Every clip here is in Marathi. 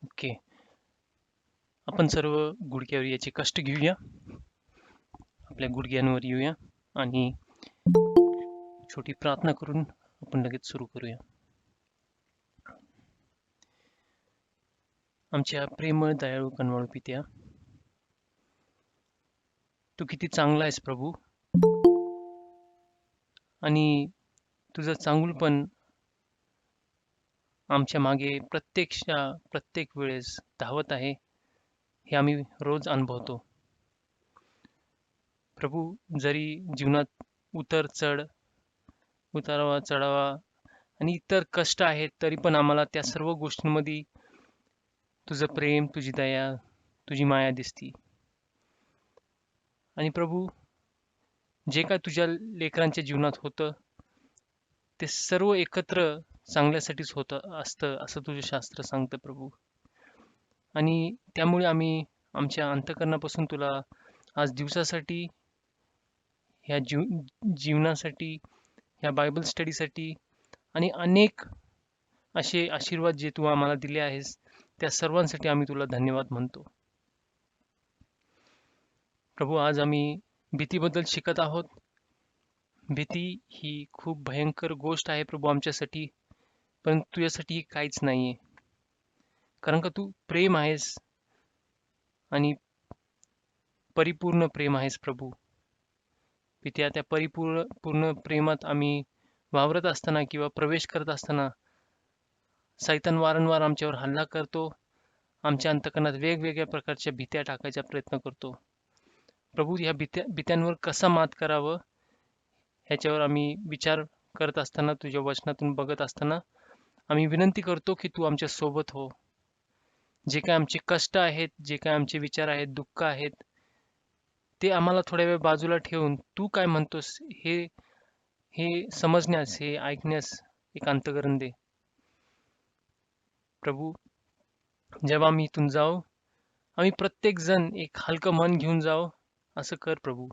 ओके. आपण सर्व गुडघ्यावर याचे कष्ट घेऊया. आपल्या गुडघ्यांवर येऊया आणि छोटी प्रार्थना करून आपण लगेच सुरू करूया. आमच्या प्रेमळ दयाळू कनवाळू पित्या, तू किती चांगला आहेस प्रभू, आणि तुझं चांगुलपण आमच्या मागे प्रत्येक वेळेस धावत आहे, हे आम्ही रोज अनुभवतो. प्रभू, जरी जीवनात उतर चढ उतारावा चढावा आणि इतर कष्ट आहेत, तरी पण आम्हाला त्या सर्व गोष्टींमध्ये तुझं प्रेम, तुझी दया, तुझी माया दिसती. आणि प्रभू, जे काय तुझ्या लेकरांच्या जीवनात होतं ते सर्व एकत्र चांगल्यासाठीच होतं असतं, असं तुझे शास्त्र सांगतं प्रभू. आणि त्यामुळे आम्ही आमच्या अंतःकरणापासून तुला आज दिवसासाठी, ह्या जीवनासाठी, ह्या बायबल स्टडीसाठी आणि अनेक असे आशीर्वाद जे तू आम्हाला दिले आहेस, त्या सर्वांसाठी आम्ही तुला धन्यवाद म्हणतो. प्रभू, आज आम्ही भीतीबद्दल शिकत आहोत. भीती ही खूप भयंकर गोष्ट आहे प्रभू आमच्यासाठी, पण तुझ्यासाठी ही काहीच नाहीये. कारण का तू प्रेम आहेस आणि परिपूर्ण प्रेम आहेस प्रभू. पित्या, त्या पूर्ण प्रेमात आम्ही वावरत असताना किंवा प्रवेश करत असताना सैतान वारंवार आमच्यावर हल्ला करतो. आमच्या अंतःकरणात वेगवेगळ्या प्रकारच्या भीत्या टाकायचा प्रयत्न करतो. प्रभू, ह्या भीत्यांवर कसा मात करावं ह्याच्यावर आम्ही विचार करत असताना, तुझ्या वचनातून बघत असताना आम्ही विनंती करतो की तू आमच्या सोबत हो. जे काय आमचे कष्ट आहेत, जे काय आमचे विचार आहेत, दुःख आहेत, ते आम्हाला थोड्या वेळ बाजूला ठेवून तू काय म्हणतोस हे हे समजण्यास, हे ऐकण्यास एक अंतःकरण दे. प्रभू, जेव्हा आम्ही इथून जाऊ, आम्ही प्रत्येक जण एक हलकं मन घेऊन जाऊ, असं कर प्रभू.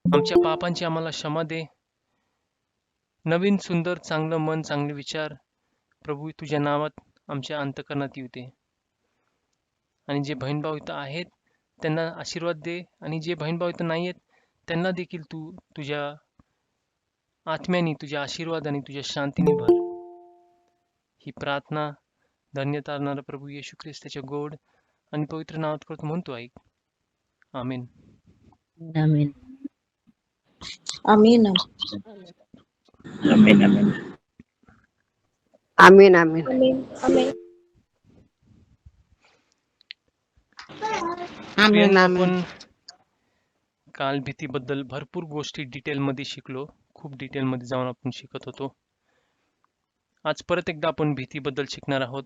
आमच्या पापांची आम्हाला क्षमा दे. नवीन सुंदर चांगलं मन, चांगले विचार प्रभू तुझ्या नावात आमच्या अंतःकरणात येऊ दे. आणि जे बहीण भाऊ इथं आहेत त्यांना आशीर्वाद दे, आणि जे बहीण भाऊ इथं नाही आहेत त्यांना देखील तू तुझ्या आत्म्याने, तुझ्या आशीर्वादाने, तुझ्या शांतीने भर. ही प्रार्थना धन्य तारणारा प्रभू येशू ख्रिस्ताच्या गोड आणि पवित्र नावात करतो म्हणतो, ऐक. आमेन. आमीन. आमीन. आमेन आमेन. आमीन आमीन. आमेन. आमेन. आमीन. प्रियांनो, आमीन. आपण काल भीतीबद्दल भरपूर गोष्टी डिटेलमध्ये शिकलो. खूप डिटेलमध्ये जाऊन आपण शिकत होतो. आज परत एकदा आपण भीतीबद्दल शिकणार आहोत.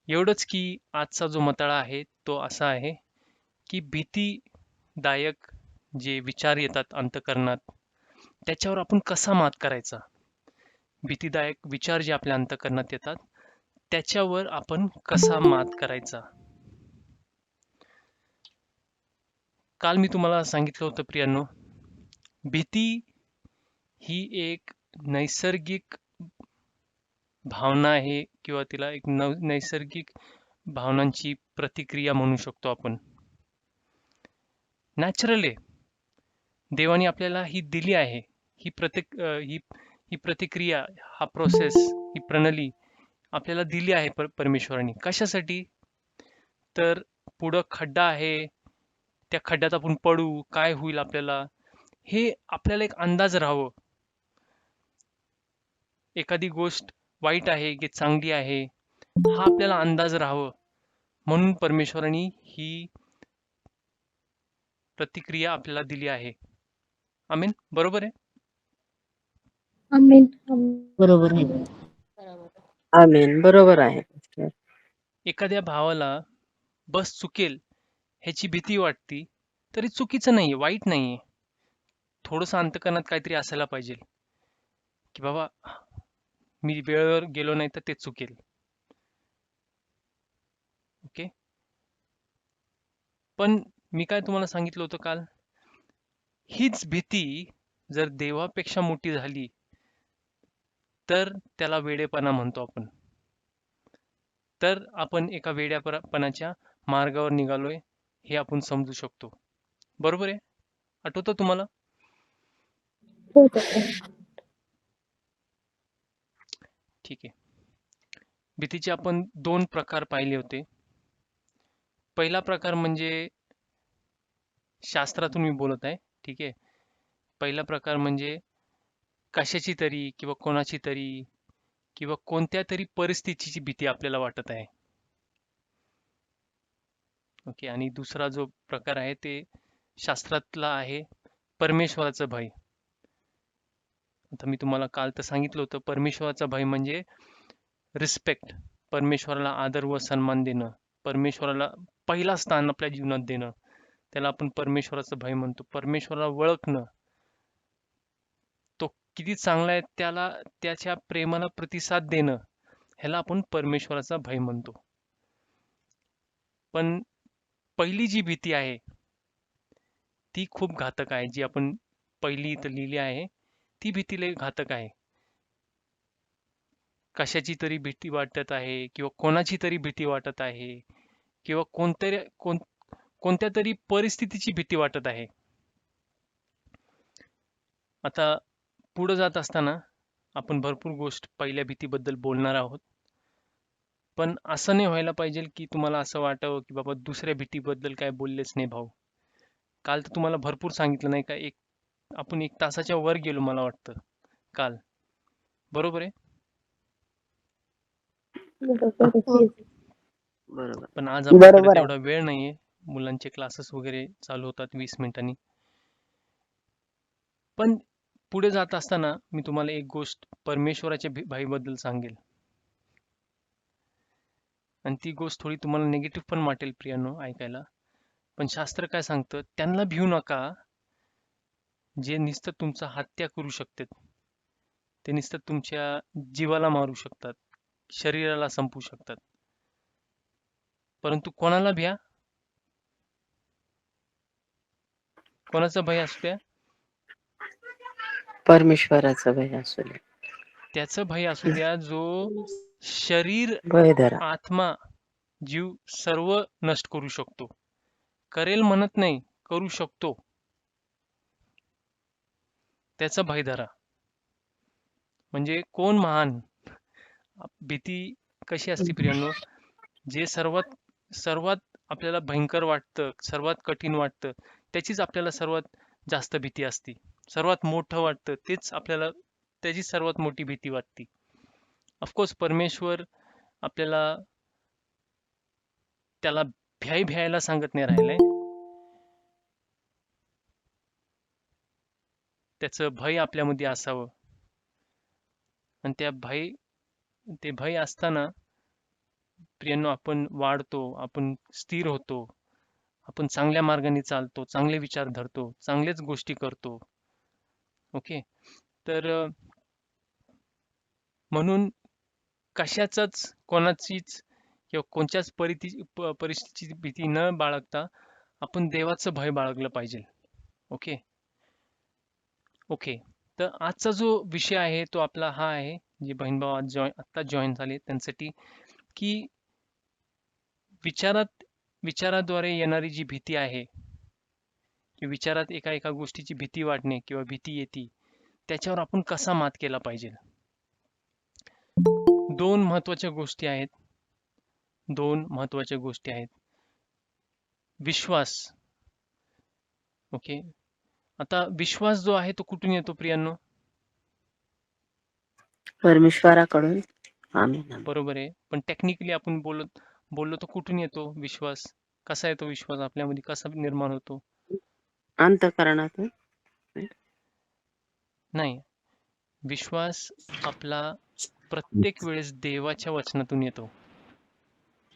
एवढंच की आजचा जो मताळा आहे तो असा आहे की भीतीदायक जे विचार येतात अंतःकरणात, त्याच्यावर आपण कसा मात करायचा. भीतीदायक विचार जे आपल्या अंतःकरणात येतात त्याच्यावर आपण कसा मात करायचा. काल मी तुम्हाला सांगितलं होतं प्रियांनो, भीती ही एक नैसर्गिक भावना आहे, किंवा तिला एक नैसर्गिक भावनांची प्रतिक्रिया म्हणू शकतो आपण. नॅचरल आहे. देवाने आपल्याला ही दिली आहे. ही प्रतिक्रिया, हा प्रोसेस, ही प्रणाली आपल्याला दिली आहे परमेश्वराने. कशासाठी? तर पुढं खड्डा आहे, त्या खड्ड्यात आपण पडू, काय होईल आपल्याला, हे आपल्याला एक अंदाज राहावं. एखादी गोष्ट वाईट आहे की चांगली आहे, हा आपल्याला अंदाज राहावं, म्हणून परमेश्वराने ही प्रतिक्रिया आपल्याला दिली आहे. आमीन. बरोबर आहे? आमेन. बरोबर आहे. आमीन. बरोबर आहे. एखाद्या भावाला बस चुकेल ह्याची भीती वाटती, तरी चुकीचं नाहीये, वाईट नाहीये. थोडंसं अंतःकरणात काहीतरी असायला पाहिजे की बाबा, मी वेळेवर गेलो नाही तर ते चुकेल. ओके. पण मी काय तुम्हाला सांगितलं होतं काल, हीच भीती जर देवापेक्षा मोठी झाली तर त्याला वेडेपणा म्हणतो आपण. तर आपण एका वेड्यापणाच्या मार्गावर निघालोय हे आपण समजू शकतो. बरोबर आहे? आठवतं तुम्हाला? हो सर. ठीक आहे. भीतीचे आपण 2 प्रकार पाहिले होते. पहिला प्रकार म्हणजे शास्त्रातून मी बोलत आहे. ठीक आहे. पहिला प्रकार म्हणजे कशाची तरी किंवा कोणाची तरी किंवा कोणत्या तरी परिस्थितीची भीती आपल्याला वाटत आहे. ओके. आणि दुसरा जो प्रकार आहे ते शास्त्रातला आहे परमेश्वराचं भय. आता मी तुम्हाला काल तर सांगितलं होतं परमेश्वराचा भय म्हणजे रिस्पेक्ट, परमेश्वराला आदर व सन्मान देणं, परमेश्वराला पहिला स्थान आपल्या जीवनात देणं, त्याला आपण परमेश्वराचं भय म्हणतो. परमेश्वराला ओळखणं, तो किती चांगला आहे त्याला त्याच्या प्रेमाला प्रतिसाद देणं, ह्याला आपण परमेश्वराचा भय म्हणतो. पण पहिली जी भीती आहे ती खूप घातक आहे. जी आपण पहिली इथं लिहिली आहे ती भीती लय घातक आहे. कशाची तरी भीती वाटत आहे किंवा कोणाची तरी भीती वाटत आहे किंवा कोणत्या तरी परिस्थितीची भीती वाटत आहे. आता पुढे जात असताना आपण भरपूर गोष्ट पहिल्या भीतीबद्दल बोलणार आहोत. पण असं नाही व्हायला पाहिजे की तुम्हाला असं वाटावं की बाबा दुसऱ्या भीतीबद्दल काय बोललेच नाही भाऊ. काल तर तुम्हाला भरपूर सांगितलं नाही का? आपण 1 तासाच्या वर गेलो मला वाटतं काल. बरोबर आहे? बरोबर. पण आज आपल्याकडे बरोबर आहे. तेवढा वेळ नाहीये. मुलांचे क्लासेस वगैरे चालू होतात 20 मिनिटांनी. पण पुढे जात असताना मी तुम्हाला एक गोष्ट परमेश्वराच्या भयबद्दल सांगेल. आणि ती गोष्ट थोडी तुम्हाला निगेटिव्ह पण वाटेल प्रियानो ऐकायला. पण शास्त्र काय सांगतं, त्यांना भिऊ नका जे नुसतं तुमचा हत्या करू शकतात. ते नुसतं तुमच्या जीवाला मारू शकतात, शरीराला संपवू शकतात. परंतु कोणाला भ्या? कोणाचा भय असू द्या? परमेश्वराचं भय असू दे. त्याचं भय असू द्या जो शरीर, भय धरा. आत्मा, जीव सर्व नष्ट करू शकतो. करेल म्हणत नाही, करू शकतो. त्याचा भय धरा. म्हणजे कोण महान? भीती कशी असते प्रियांनो? जे सर्वात सर्वात आपल्याला भयंकर वाटतं, सर्वात कठीण वाटतं, त्याचीच आपल्याला सर्वात जास्त भीती असते. सर्वात मोठं वाटतं तेच आपल्याला त्याची सर्वात मोठी भीती वाटते. ऑफकोर्स परमेश्वर आपल्याला त्याला भ्यायला सांगत नाही राहिलंय. त्याचं भय आपल्यामध्ये असावं. आणि ते भय असताना प्रियांनो आपण वाढतो, आपण स्थिर होतो, आपण चांगल्या मार्गाने चालतो, चांगले विचार धरतो, चांगल्याच गोष्टी करतो. ओके. तर म्हणून कशाचाच कोणाचीच किंवा कोणत्याच परिस्थितीची भीती न बाळगता आपण देवाचं भय बाळगलं पाहिजे. ओके. ओके. तर आजचा जो विषय आहे तो आपला हा आहे, जे बहीण भाऊ आज आत्ता जॉईन झाले त्यांसाठी, की विचाराद्वारे येणारी जी भीती आहे, की विचारात एका एका गोष्टीची भीती वाटणे किंवा भीती येते, त्याच्यावर आपण कसा मात केला पाहिजे. 2 महत्त्वाच्या गोष्टी आहेत. 2 महत्त्वाच्या गोष्टी आहेत. विश्वास. ओके. आता विश्वास जो आहे तो कुठून येतो प्रियांनो? परमेश्वराकडून. आमेन. बरोबर आहे. पण टेक्निकली आपण बोललो तर कुठून येतो विश्वास? कसा येतो विश्वास आपल्यामध्ये? कसा निर्माण होतो? अंतःकरणातून. नाही. विश्वास आपला प्रत्येक वेळेस देवाच्या वचनातून येतो.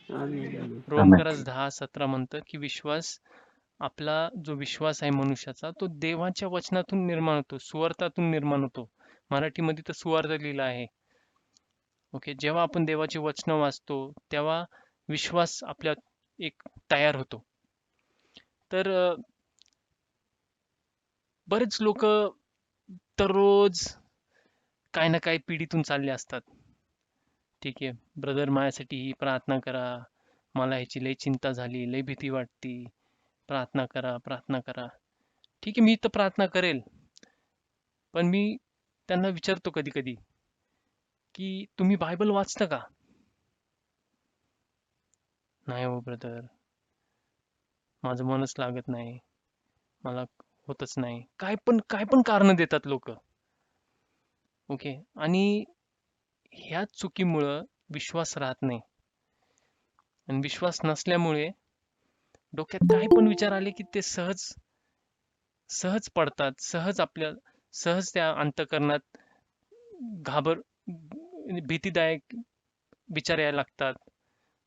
आमेन. रोमकरास 10:17 म्हणतं की आपला जो विश्वास आहे मनुष्याचा तो देवाच्या वचनातून निर्माण होतो, सुवार्थातून निर्माण होतो. मराठीमध्ये तर सुवार्थ लिहिला आहे. ओके. जेव्हा आपण देवाची वचनं वाचतो तेव्हा विश्वास आपल्यात एक तयार होतो. तर बरेच लोक दररोज काही ना काही पिढीतून चालले असतात. ठीक आहे ब्रदर, माझ्यासाठी ही प्रार्थना करा, मला ह्याची लय चिंता झाली, लय भीती वाटती, प्रार्थना करा, प्रार्थना करा. ठीक आहे, मी तर प्रार्थना करेल, पण मी त्यांना विचारतो कधी कधी की तुम्ही बायबल वाचता का? नाही हो ब्रदर, माझं मनच लागत नाही, मला होतच नाही. काय पण कारण देतात लोक. ओके. आणि ह्या चुकीमुळं विश्वास राहत नाही, आणि विश्वास नसल्यामुळे डोक्यात काय पण विचार आले की ते सहज सहज पडतात, सहज त्या अंतःकरणात घाबर भीतीदायक विचार यायला लागतात.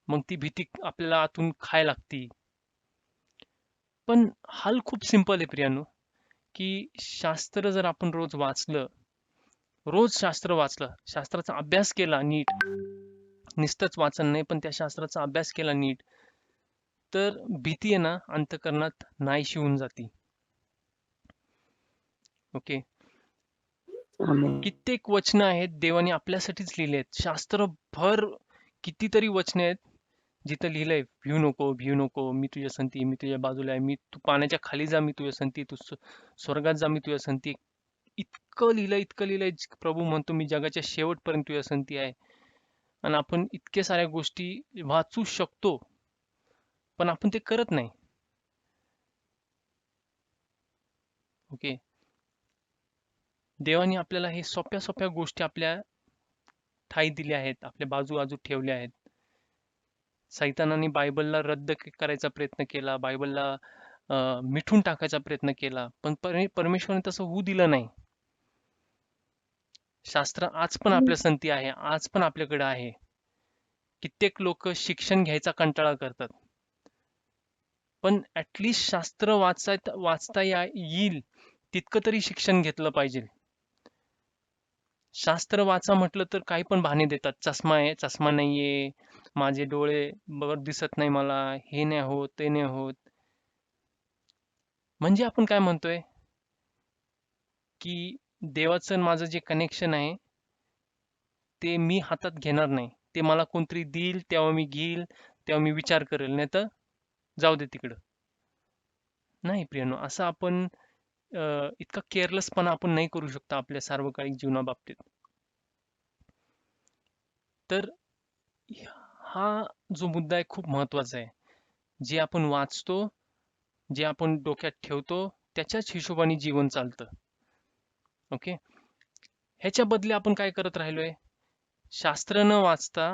मग ती भीती आपल्याला आतून खायला लागती. पण हल खूप सिंपल आहे प्रियानो, की शास्त्र जर आपण रोज शास्त्र वाचलं, शास्त्राचा अभ्यास केला नीट, नुसतंच वाचन नाही पण त्या शास्त्राचा अभ्यास केला नीट, तर भीती आहे ना अंतःकरणात नाहीशी होऊन जाती. ओके. आमेन. कित्येक वचनं आहेत देवाने आपल्यासाठीच लिहिले आहेत. शास्त्रभर कितीतरी वचने आहेत जिथं लिहिलंय, भिऊ नको, भिऊ नको, मी तुझ्या संती, मी तुझ्या बाजूला आहे, मी तू पाण्याच्या खाली जा, मी तुझ्या संती, तू स्वर्गात जा, मी तुझ्या संती. इतकं लिहिलंय. प्रभू म्हणतो मी जगाच्या शेवटपर्यंत तुझ्या संती आहे. आणि आपण इतक्या साऱ्या गोष्टी वाचू शकतो, पण आपण ते करत नाही. ओके. देवाने आपल्याला हे सोप्या सोप्या गोष्टी आपल्या ठाई दिल्या आहेत, आपल्या बाजू ठेवल्या आहेत. सैतानाने बायबलला रद्द करायचा प्रयत्न केला, बायबलला मिठून टाकायचा प्रयत्न केला, पण परमेश्वराने तसं होऊ दिलं नाही. शास्त्र आज पण आपल्या संती आहे, आज पण आपल्याकडे आहे. कित्येक लोक शिक्षण घ्यायचा कंटाळा करतात, पण ऍटलिस्ट शास्त्र वाचता येईल तितकं तरी शिक्षण घेतलं पाहिजे. शास्त्र वाचा म्हटलं तर काही पण बहाणे देतात. चष्मा आहे, चष्मा नाहीये, माझे डोळे बरोबर दिसत नाही, मला हे नाही होत, ते नाही होत. म्हणजे आपण काय म्हणतोय की देवाचं आणि माझं जे कनेक्शन आहे ते मी हातात घेणार नाही. ते मला कोणतरी देईल तेव्हा मी घेईल, तेव्हा मी विचार करेल, नाही तर जाऊ दे तिकडं. नाही प्रियानो, असं आपण इतका केअरलेसपणा आपण नाही करू शकतो आपल्या सार्वकालिक जीवनाबाबतीत. तर हा जो मुद्दा आहे खूप महत्वाचा आहे. जे आपण वाचतो, जे आपण डोक्यात ठेवतो, त्याच्याच हिशोबाने जीवन चालतं. ओके. ह्याच्या बदले आपण काय करत राहिलोय, शास्त्र न वाचता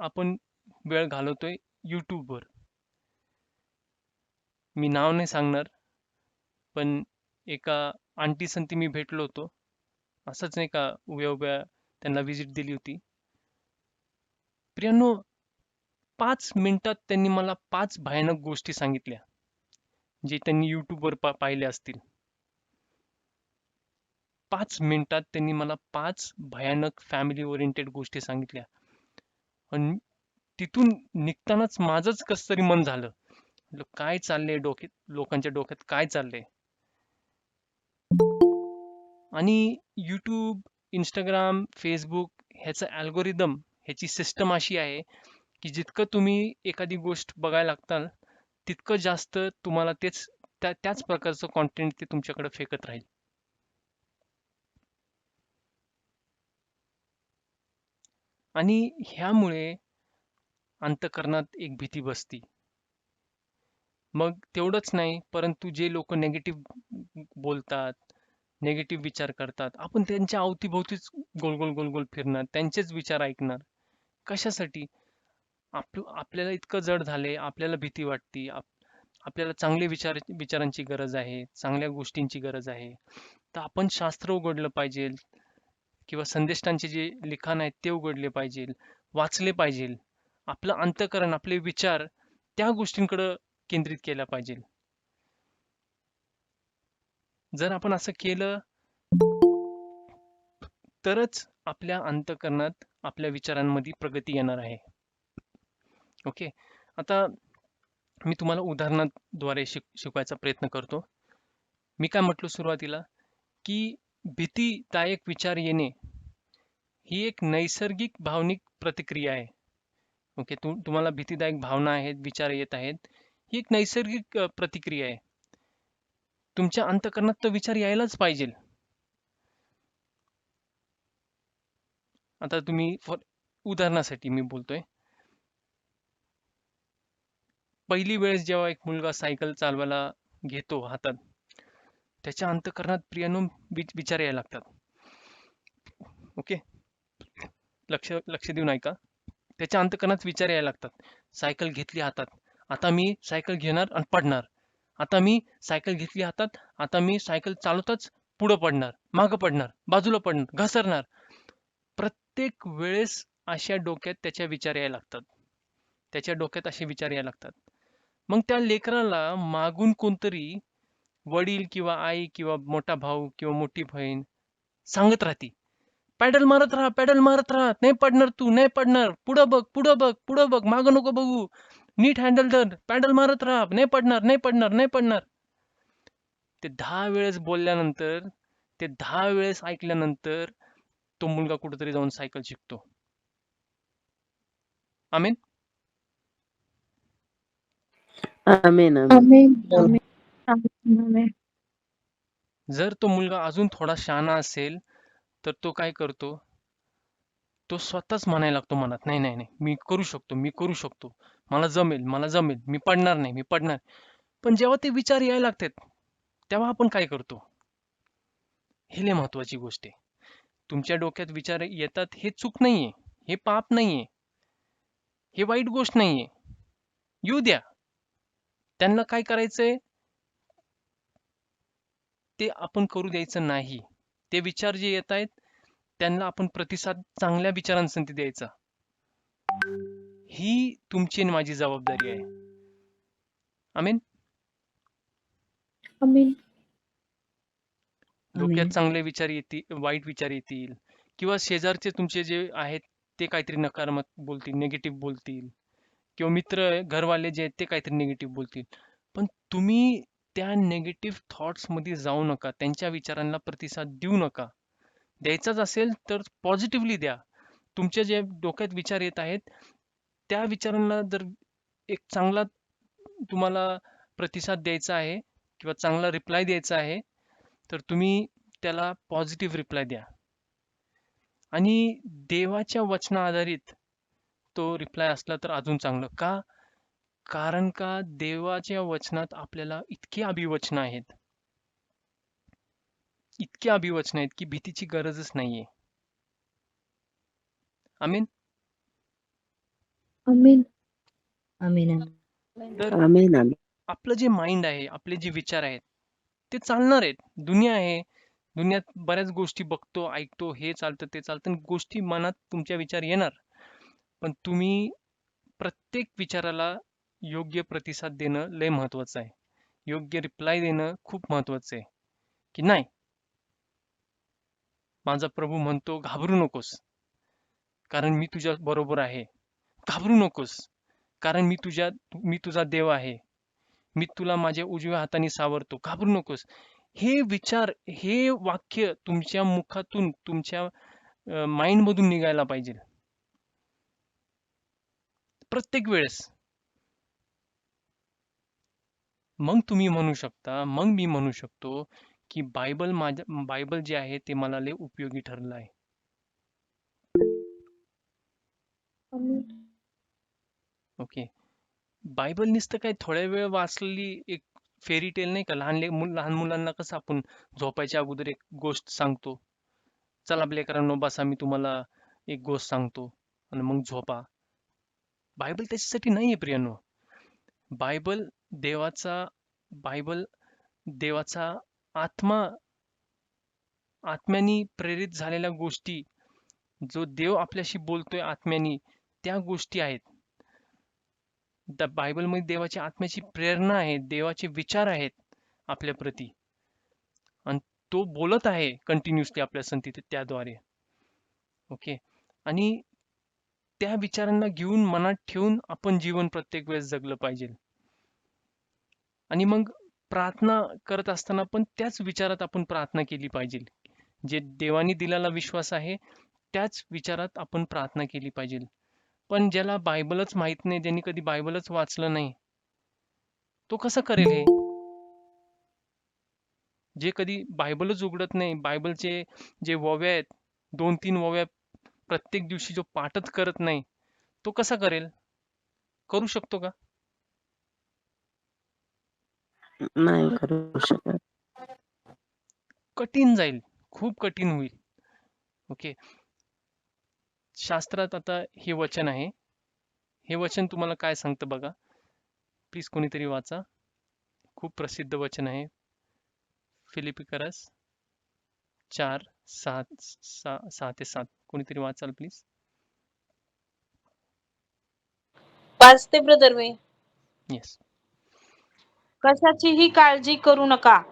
आपण वेळ घालवतोय युट्यूबवर. मी नाव नाही सांगणार, पण एका आंटी संती मी भेटलो होतो, असंच नाही का उभ्या त्यांना व्हिजिट दिली होती. प्रियांनो, 5 मिनिटात त्यांनी मला 5 भयानक गोष्टी सांगितल्या जे त्यांनी युट्यूबवर पाहिले असतील. 5 मिनिटात त्यांनी मला 5 भयानक फॅमिली ओरिएंटेड गोष्टी सांगितल्या. आणि तिथून निघतानाच माझंच कसं तरी मन झालं, म्हटलं काय चाललंय लोकांच्या डोक्यात काय चाललंय. आणि यूट्यूब, इंस्टाग्राम, फेसबुक ह्याचं अल्गोरिदम, ह्याची सिस्टम अशी आहे की जितकं तुम्ही एखादी गोष्ट बघायला लागताल तितकं जास्त तुम्हाला त्याच प्रकारचं कॉन्टेंट ते तुमच्याकडे फेकत राहील. आणि ह्यामुळे अंतःकरणात एक भीती बसती. मग तेवढंच नाही, परंतु जे लोक नेगेटिव्ह बोलतात, नेगेटिव्ह विचार करतात, आपण त्यांच्या अवतीभोवतीच गोल गोल गोल गोल फिरणार, त्यांचेच विचार ऐकणार. कशासाठी? आपल्याला इतकं जड झालंय, आपल्याला भीती वाटते, आपल्याला चांगले विचारांची गरज आहे, चांगल्या गोष्टींची गरज आहे. तर आपण शास्त्र उघडलं पाहिजे, किंवा संदेष्टांचे जे लिखाण आहेत ते उघडले पाहिजे, वाचले पाहिजे. आपलं अंतःकरण, आपले विचार त्या गोष्टींकडे केंद्रित केला पाहिजे. जर आपण असं केलं तरच आपल्या अंतःकरणात, आपल्या विचारांमध्ये प्रगती येणार आहे. ओके. आता मी तुम्हाला उदाहरणाद्वारे शिकवायचा प्रयत्न करतो. मी काय म्हटलो सुरुवातीला, की भीतीदायक विचार येणे ही एक नैसर्गिक भावनिक प्रतिक्रिया आहे. ओके, तुम्हाला भीतीदायक भावना आहेत, विचार येत आहेत, ही एक नैसर्गिक प्रतिक्रिया आहे. तुमच्या अंतःकरणात तो विचार यायलाच पाहिजे. आता तुम्ही उदाहरणासाठी मी बोलतोय, पहिली वेळेस जेव्हा एक मुलगा सायकल चालवायला घेतो हातात, त्याच्या अंतःकरणात प्रियानो विचार यायला लागतात. ओके, लक्ष देऊन ऐका. त्याच्या अंतःकरणात विचार यायला लागतात. सायकल घेतली हातात, आता मी सायकल घेणार आणि पडणार. आता मी सायकल घेतली हातात, आता मी सायकल चालवताच पुढं पडणार, मागं पडणार, बाजूला पडणार, घसरणार. प्रत्येक वेळेस अशा डोक्यात त्याच्या विचार यायला लागतात. त्याच्या डोक्यात असे विचार यायला लागतात. मग त्या लेकराला मागून कोणतरी वडील किंवा आई किंवा मोठा भाऊ किंवा मोठी बहीण सांगत राहते, पॅडल मारत राहा, पॅडल मारत राहा, नाही पडणार तू, नाही पडणार, पुढं बघ, पुढं बघ, पुढं बघ, मागं नको बघू, नीट हँडल धर, पॅडल मारत राहा, नाही पडणार, नाही पडणार, नाही पडणार. ते 10 वेळेस बोलल्यानंतर, ते 10 वेळेस ऐकल्यानंतर तो मुलगा कुठेतरी जाऊन सायकल शिकतो. आमीन. आमेन. आमेन. आमेन. आमेन. आमेन. आमेन. जर तो मुलगा अजून थोडा शहाणा असेल तर तो काय करतो, तो स्वतःच म्हणायला लागतो मनात, नाही नाही नाही, मी करू शकतो, मी करू शकतो, मला जमेल, मला जमेल, मी पडणार नाही, मी पडणार. पण जेव्हा ते विचार यायला लागतात तेव्हा आपण काय करतो, हे लय महत्वाची गोष्ट आहे. तुमच्या डोक्यात विचार येतात हे चूक नाहीये, हे पाप नाहीये, हे वाईट गोष्ट नाहीये. येऊ द्या. त्यांना काय करायचंय ते आपण करू द्यायचं नाही. ते विचार जे येत आहेत त्यांना आपण प्रतिसाद चांगल्या विचारांसाठी द्यायचा. ही तुमची आणि माझी जबाबदारी आहे. आमीन. आमेन. डोक्यात आमेन. चांगले विचार येतील, वाईट विचार येतील, किंवा शेजारचे तुमचे जे आहेत ते काहीतरी नकारात्मक बोलतील, निगेटिव्ह बोलतील, किंवा मित्र घरवाले जे आहेत ते काहीतरी निगेटिव्ह बोलतील. पण तुम्ही त्या निगेटिव्ह थॉट्स मध्ये जाऊ नका, त्यांच्या विचारांना प्रतिसाद देऊ नका. द्यायचाच असेल तर पॉझिटिव्हली द्या. तुमच्या जे डोक्यात विचार येत आहेत त्या विचारांना जर एक चांगला तुम्हाला प्रतिसाद द्यायचा आहे किंवा चांगला रिप्लाय द्यायचा आहे तर तुम्ही त्याला पॉझिटिव्ह रिप्लाय द्या आणि देवाच्या वचना आधारित तो रिप्लाय असला तर अजून चांगलं. का? कारण का देवाच्या वचनात आपल्याला इतकी अभिवचनं आहेत, इतकी अभिवचनं आहेत की भीतीची गरजच नाहीये. आमीन. आमेन. आमेन. तर आमेन. आमेन. आपलं जे माइंड आहे, आपले जे विचार आहेत ते चालणार आहेत. दुनिया आहे, दुनियात बऱ्याच गोष्टी बघतो, ऐकतो, हे चालतं, ते चालतं, आणि गोष्टी मनात तुमच्या विचार येणार. पण तुम्ही प्रत्येक विचाराला योग्य प्रतिसाद देणं लय महत्वाचं आहे. योग्य रिप्लाय देणं खूप महत्वाचं आहे. की नाही, माझा प्रभू म्हणतो घाबरू नकोस कारण मी तुझ्या बरोबर आहे. घाबरू नकोस कारण मी तुझा देव आहे. मी तुला माझ्या उजव्या हाताने सावरतो. घाबरू नकोस. हे विचार, हे वाक्य तुमच्या मुखातून, तुमच्या माइंड मधून निघायला पाहिजे प्रत्येक वेळेस. मग तुम्ही म्हणू शकता, मग मी म्हणू शकतो की बायबल जे आहे ते मला लय उपयोगी ठरलं आहे. आमेन. ओके. बायबल नुसतं काय थोड्या वेळ वाचलेली एक फेरी टेल नाही का. लहान मुलांना कसं आपण झोपायच्या अगोदर एक गोष्ट सांगतो, चला लेकरांनो बसा मी तुम्हाला एक गोष्ट सांगतो आणि मग झोपा. बायबल त्याच्यासाठी नाहीये प्रियांनो. बायबल देवाचा बायबल देवाचा आत्म्यानी प्रेरित झालेल्या गोष्टी, जो देव आपल्याशी बोलतोय आत्म्यानी, त्या गोष्टी आहेत. त्या बायबलमध्ये देवाची आत्म्याची प्रेरणा आहे, देवाचे विचार आहेत आपल्या प्रती, आणि तो बोलत आहे कंटिन्युअसली आपल्या संती त्याद्वारे. ओके. आणि त्या विचारांना घेऊन मनात ठेवून आपण जीवन प्रत्येक वेळेस जगलं पाहिजे. आणि मग प्रार्थना करत असताना पण त्याच विचारात आपण प्रार्थना केली पाहिजे. जे देवाने दिलेला विश्वास आहे त्याच विचारात आपण प्रार्थना केली पाहिजे. पण ज्याला बायबलच माहित नाही, ज्यांनी कधी बायबलच वाचलं नाही, तो कसं करेल हे? जे कधी बायबलच उघडत नाही, बायबलचे जे ओव्या आहेत, 2-3 ओव्या प्रत्येक दिवशी जो पाठच करत नाही, तो कसा करेल? करू शकतो का? नाही करू शकत. कठीण जाईल, खूप कठीण होईल. ओके. शास्त्रात आता हे वचन आहे. हे वचन तुम्हाला काय सांगतं बघा. प्लीज कोणीतरी वाचा. खूप प्रसिद्ध वचन आहे. फिलिपिकरस 4:6-7 कोणीतरी वाचाल प्लीज. वाचते ब्रदर मी. येस. कशाचीही काळजी करू नका,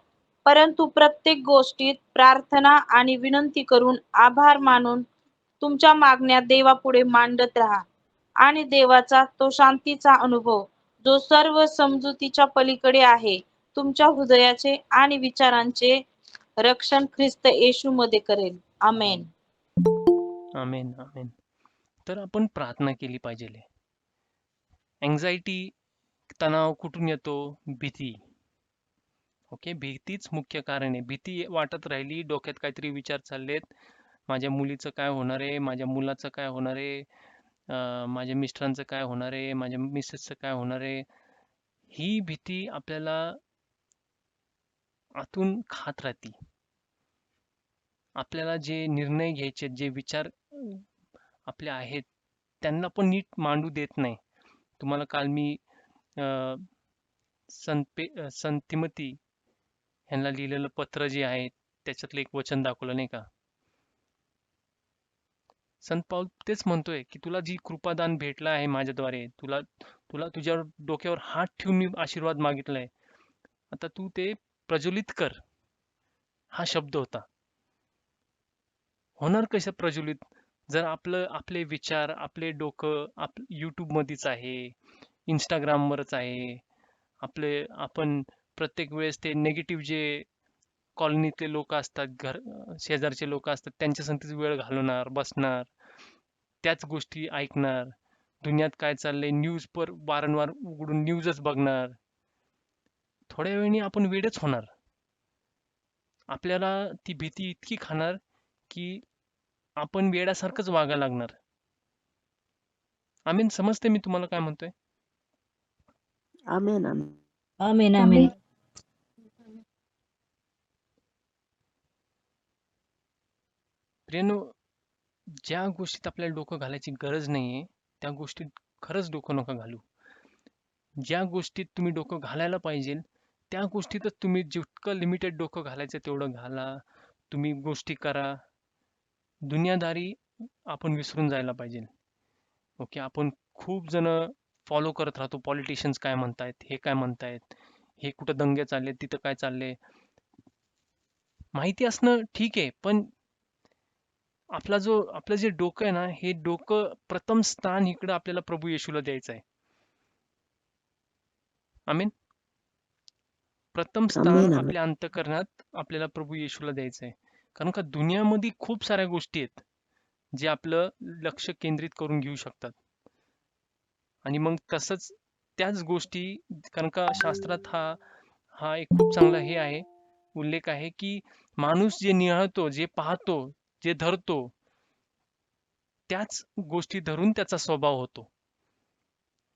परंतु प्रत्येक गोष्टीत प्रार्थना आणि विनंती करून आभार मानून तुमच्या मागण्या देवापुढे मांडत राहा. आणि देवाचा तो शांतीचा अनुभव, जो सर्व समजुतीच्या पलीकडे आहे, तुमच्या हृदयाचे आणि विचारांचे रक्षण ख्रिस्त येशूमध्ये करेल. आमेन. आमेन, आमेन. तर आपण प्रार्थना केली पाहिजे. अँक्झायटी, तणाव कुठून येतो? भीती. ओके, भीतीच मुख्य कारण आहे. भीती वाटत राहिली, डोक्यात काहीतरी विचार चाललेत, माझ्या मुलीचं काय होणार आहे, माझ्या मुलाचं काय होणार आहे, माझ्या मिस्टरांचं काय होणार आहे, माझ्या मिसेसचं काय होणार आहे, ही भीती आपल्याला आतून खात राहते. आपल्याला जे निर्णय घ्यायचे, जे विचार आपले आहेत, त्यांना पण नीट मांडू देत नाही. तुम्हाला काल मी संत तिमोथी ह्यांना लिहिलेलं पत्र जे आहे, त्याच्यातलं एक वचन दाखवलं नाही का? संत पाऊल तेच म्हणतोय की तुला जी कृपादान भेटला आहे माझ्याद्वारे, तुला तुझ्या डोक्यावर हात ठेवून मी आशीर्वाद मागितलाय, आता तू ते प्रज्वलित कर. हा शब्द होता. होणार कसं प्रज्वलित? जर आपले विचार, आपले डोकं युट्यूब मध्येच आहे, इंस्टाग्रामवरच आहे, आपण प्रत्येक वेळेस ते नेगेटिव्ह जे कॉलनीतले लोक असतात, शेजारचे लोक असतात, त्यांच्या संगतीच वेळ घालवणार, बसणार, त्याच गोष्टी ऐकणार, दुनियात काय चाललंय न्यूज पर वारंवार उघडून न्यूजच बघणार. थोड्या वेळाने आपण वेडच होणार. आपल्याला ती भीती इतकी खाणार की आपण वेड्यासारखंच वागायला लागणार. आमीन, समजते मी तुम्हाला काय म्हणतोय? आमेन, आमेन. Amen amen. आमेन. प्रियनो, ज्या गोष्टीत आपल्याला डोकं घालायची गरज नाहीये, त्या गोष्टीत खरंच डोकं नका घालू. ज्या गोष्टीत तुम्ही डोकं घालायला पाहिजे, त्या गोष्टीतच तुम्ही जितकं लिमिटेड डोकं घालायचं तेवढं घाला. तुम्ही गोष्टी करा. दुनियादारी आपण विसरून जायला पाहिजे. ओके, आपण खूप जण फॉलो करत राहतो. पॉलिटिशियन्स काय म्हणतायत, हे काय म्हणतायत, हे कुठं दंगे चालले, तिथं काय चालले. माहिती असणं ठीक आहे, पण आपलं जे डोकं आहे ना, हे डोकं प्रथम स्थान इकडं आपल्याला प्रभू येशूला द्यायचं आहे. आमीन. प्रथम स्थान आमेन, आमेन. आपल्या अंतःकरणात आपल्याला प्रभू येशूला द्यायचं आहे. कारण का दुनियामध्ये खूप साऱ्या गोष्टी आहेत जे आपलं लक्ष केंद्रित करून घेऊ शकतात. आणि मग तसंच त्याच गोष्टी, कारण का शास्त्रात हा एक खूप चांगला हे आहे, उल्लेख आहे की माणूस जे निहाळतो, जे पाहतो, जे धरतो, त्याच गोष्टी धरून त्याचा स्वभाव होतो.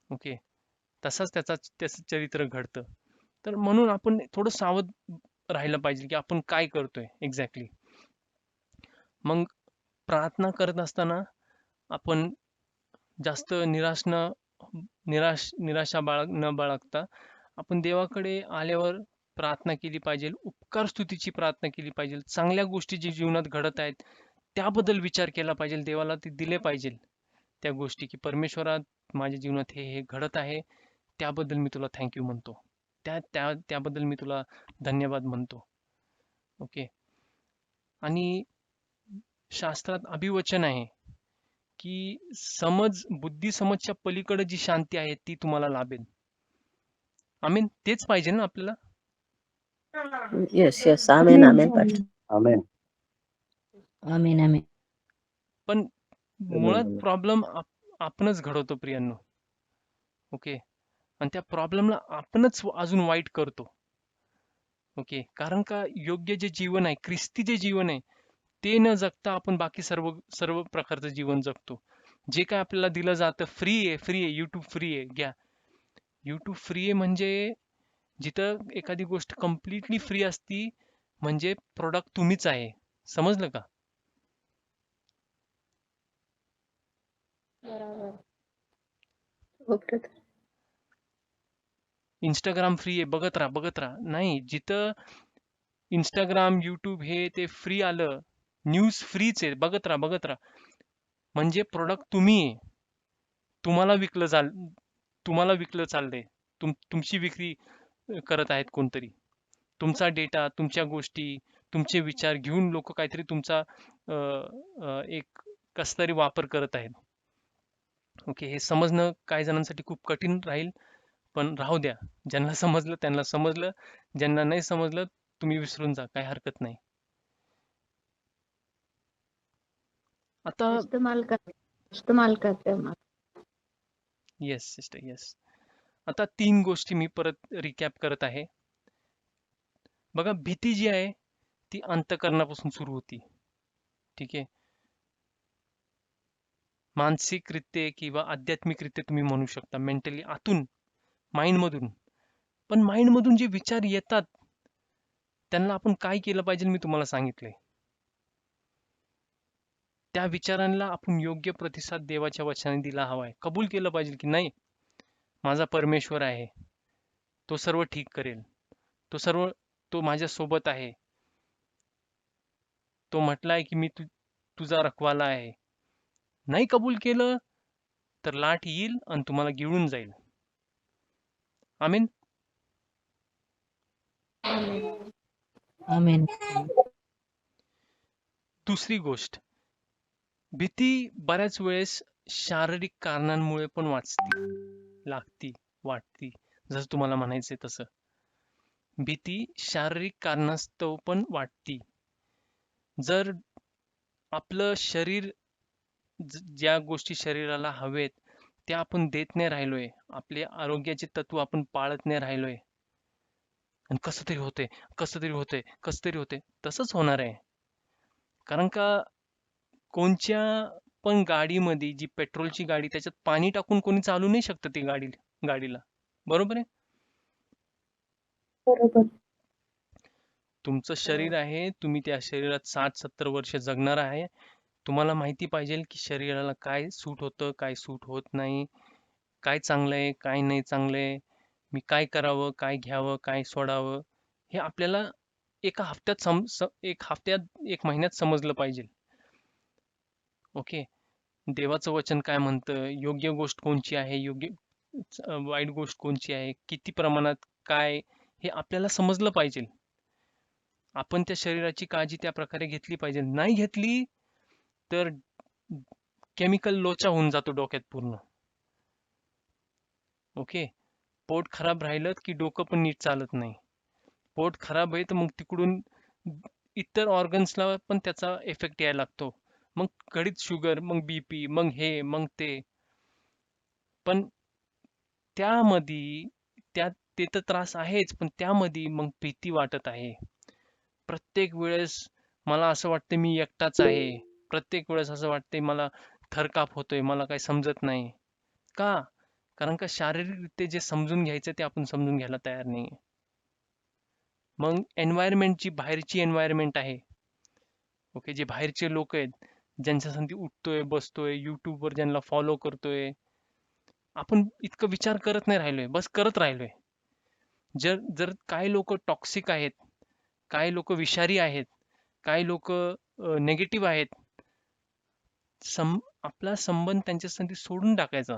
ओके, तसाच त्याचं चरित्र घडतं. तर म्हणून आपण थोडं सावध राहिलं पाहिजे की आपण काय करतोय एक्झॅक्टली. मग प्रार्थना करत असताना आपण जास्त निराशा न बाळगता आपण देवाकडे आल्यावर प्रार्थना केली पाहिजे. उपकार स्तुतीची प्रार्थना केली पाहिजे. चांगल्या गोष्टी जी जीवनात घडत आहेत त्याबद्दल विचार केला पाहिजे. देवाला ते दिले पाहिजे त्या गोष्टी, की परमेश्वरा, माझ्या जीवनात हे घडत आहे, त्याबद्दल मी तुला थँक्यू म्हणतो, त्याबद्दल मी तुला धन्यवाद म्हणतो. ओके. आणि शास्त्रात अभिवचन आहे की बुद्धी समजच्या पलीकडे जी शांती आहे ती तुम्हाला लाभेल. आमीन. तेच पाहिजे ना आपल्याला. Yes, yes. Amen, amen. Amen. Amen amen. पण मुळात प्रॉब्लेम आपणच घडवतो प्रियांनो. ओके, आणि त्या प्रॉब्लेमला आपणच अजून वाईट करतो. ओके, कारण का योग्य जे जीवन आहे, ख्रिस्ती जे जीवन आहे, ते न जगता आपण बाकी सर्व सर्व प्रकारचं जीवन जगतो. जे काय आपल्याला दिलं जातं फ्री आहे, फ्री आहे. युट्यूब फ्री आहे, घ्या. युट्यूब फ्री आहे म्हणजे जिथं एखादी गोष्ट कम्प्लिटली फ्री असती म्हणजे प्रोडक्ट तुम्हीच आहे. समजलं का? बरोबर. हो brother. इंस्टाग्राम फ्री आहे, बघत राहा, बघत राहा. नाही, जिथं इंस्टाग्राम, युट्यूब हे ते फ्री आलं, न्यूज फ्रीच आहे, बघत राहा, बघत राहा. म्हणजे प्रोडक्ट तुम्ही आहे. तुम्हाला विकलं तुम्हाला विकलं चाललंय. तुमची विक्री करत आहेत कोणतरी. तुमचा डेटा, तुमच्या गोष्टी, तुमचे विचार घेऊन लोक काहीतरी तुमचा एक कस तरी वापर करत आहेत. ओके, हे समजणं काही जणांसाठी खूप कठीण राहील, पण राहू द्या. ज्यांना समजलं त्यांना समजलं, ज्यांना नाही समजलं तुम्ही विसरून जा, काही हरकत नाही. आता इस्तेमाल करते मग. Yes sister, yes. आता 3 गोष्टी मी परत रिकॅप करत आहे. बघा, भीती जी आहे ती अंतःकरणापासून सुरू होती. ठीक आहे. मानसिकरित्या किंवा आध्यात्मिकरित्या तुम्ही म्हणू शकता, मेंटली आतून, माइंडमधून. पण माइंडमधून जे विचार येतात त्यांना आपण काय केलं पाहिजे मी तुम्हाला सांगितलंय. त्या विचारांना आपण योग्य प्रतिसाद देवाच्या वचनाने दिला हवाय. कबूल केलं पाहिजे की नाही, माझा परमेश्वर आहे, तो सर्व ठीक करेल, तो माझ्या सोबत आहे, तो म्हटलाय की मी तुझा रखवाला आहे. नाही कबूल केलं तर लाट येईल आणि तुम्हाला गिळून जाईल. आमीन. आमेन. दुसरी गोष्ट, भीती बऱ्याच वेळेस शारीरिक कारणांमुळे पण वाटती. जसं तुम्हाला म्हणायचंय तसं. भीती शारीरिक कारणास्तव पण वाटती. जर आपलं शरीर ज्या गोष्टी शरीराला हवेत त्या आपण देत नाही राहिलोय, आपले आरोग्याचे तत्व आपण पाळत नाही राहिलोय, आणि कसं तरी होते, तसंच होणार आहे. कारण का कोणच्या पण गाडीमध्ये, जी पेट्रोलची गाडी, त्याच्यात पाणी टाकून कोणी चालू नाही शकत ती गाडीला. बरोबर आहे? बरोबर. तुमचं शरीर आहे, तुम्ही त्या शरीरात 60-70 वर्ष जगणार आहे. तुम्हाला माहिती पाहिजे की शरीराला काय सूट होतं, काय सूट होत नाही, काय चांगलंय, काय नाही चांगलंय, मी काय करावं, काय घ्यावं, काय सोडावं, हे आपल्याला एका हफ्त्यात, एक महिन्यात समजलं पाहिजे. ओके, देवाचं वचन काय म्हणतं, योग्य गोष्ट कोणची आहे, वाईट गोष्ट कोणची आहे, किती प्रमाणात काय, हे आपल्याला समजलं पाहिजे. आपण त्या शरीराची काळजी त्या प्रकारे घेतली पाहिजे. नाही घेतली तर केमिकल लोचा होऊन जातो डोक्यात पूर्ण. ओके, पोट खराब राहिलं की डोकं पण नीट चालत नाही. पोट खराब आहे तर मग तिकडून इतर ऑर्गन्सला पण त्याचा इफेक्ट यायला लागतो. मग घडीत शुगर, मग बीपी, मग हे, मग ते. पण त्यामध्ये ते तर त्रास आहेच, पण त्यामध्ये मग भीती वाटत आहे. प्रत्येक वेळेस मला असं वाटतं मी एकटाच आहे. प्रत्येक वेळेस असं वाटतंय मला थरकाप होतोय, मला काही समजत नाही. का? कारण का शारीरिकरित्या जे समजून घ्यायचं ते आपण समजून घ्यायला तयार नाहीये. मग एन्व्हायरमेंटची, बाहेरची एन्व्हायरमेंट आहे. ओके, जे बाहेरचे लोक आहेत, ज्यांच्या संधी उठतोय, बसतोय, युट्यूबवर ज्यांना फॉलो करतोय, आपण इतकं विचार करत नाही राहिलोय, बस करत राहिलोय. जर काही लोक टॉक्सिक आहेत, काही लोक विषारी आहेत, काही लोक नेगेटिव्ह आहेत, आपला संबंध त्यांच्या संधी सोडून टाकायचा.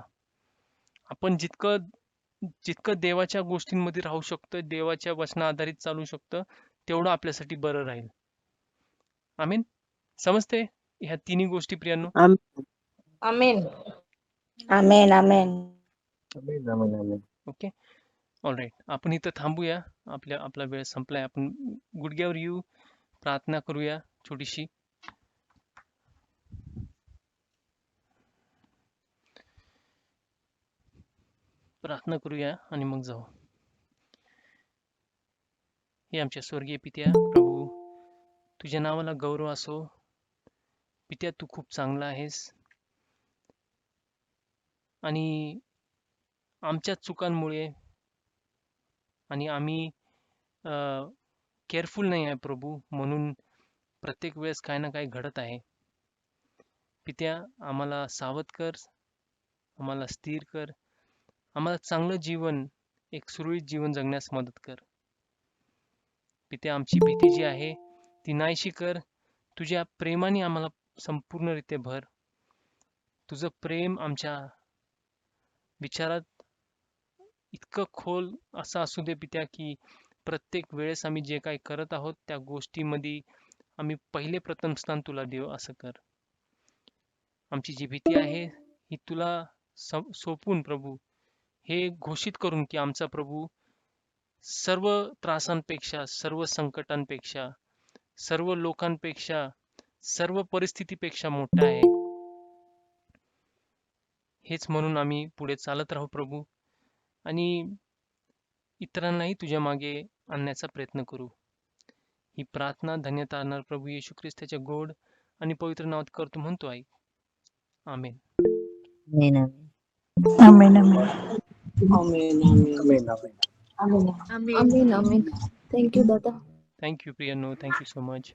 आपण जितकं देवाच्या गोष्टींमध्ये राहू शकतो, देवाच्या वचना आधारित चालू शकतं, तेवढं आपल्यासाठी बरं राहील. आमीन. समजते ह्या तिन्ही गोष्टी प्रियांनो? आमेन. आमेन. आमेन. Okay, all right. आपण इथं थांबूया. आपला वेळ संपलाय. आपण गुडघ्यावर येऊ, प्रार्थना करूया छोटीशी. प्रार्थना करूया आणि मग जाऊ. हे आमच्या स्वर्गीय पित्या प्रभू, तुझ्या नावाला गौरव असो. पित्या, तू खूप चांगला आहेस आणि आमच्या चुकांमुळे आणि आम्ही केअरफुल नाही आहे प्रभू, म्हणून प्रत्येक वेळेस काही ना काही घडत आहे. पित्या, आम्हाला सावध कर, आम्हाला स्थिर कर, आम्हाला चांगलं जीवन, एक सुरळीत जीवन जगण्यास मदत कर. पित्या, आमची भीती जी आहे ती नाहीशी कर. तुझ्या प्रेमाने आम्हाला संपूर्णरित्या भर. तुझं प्रेम आमच्या विचारात इतकं खोल असं असू दे पित्या, की प्रत्येक वेळेस आम्ही जे काही करत आहोत त्या गोष्टीमध्ये आम्ही पहिले प्रथम स्थान तुला देऊ असं कर. आमची जी भीती आहे ही तुला सोपून प्रभू हे घोषित करून की आमचा प्रभू सर्व त्रासांपेक्षा, सर्व संकटांपेक्षा, सर्व लोकांपेक्षा, सर्व परिस्थितीपेक्षा मोठा आहे. हेच म्हणून आम्ही पुढे चालत राहू प्रभू आणि इतरांनाही तुझ्या मागे आणण्याचा प्रयत्न करू. ही प्रार्थना धन्यता आणणार प्रभू येशू ख्रिस्ताच्या गोड आणि पवित्र नावात करतो म्हणतो आहे. Amen. Amen. Amen amen amen. Amen amen. Thank you दादा. थँक यू प्रियांनो, थँक यू सो मच.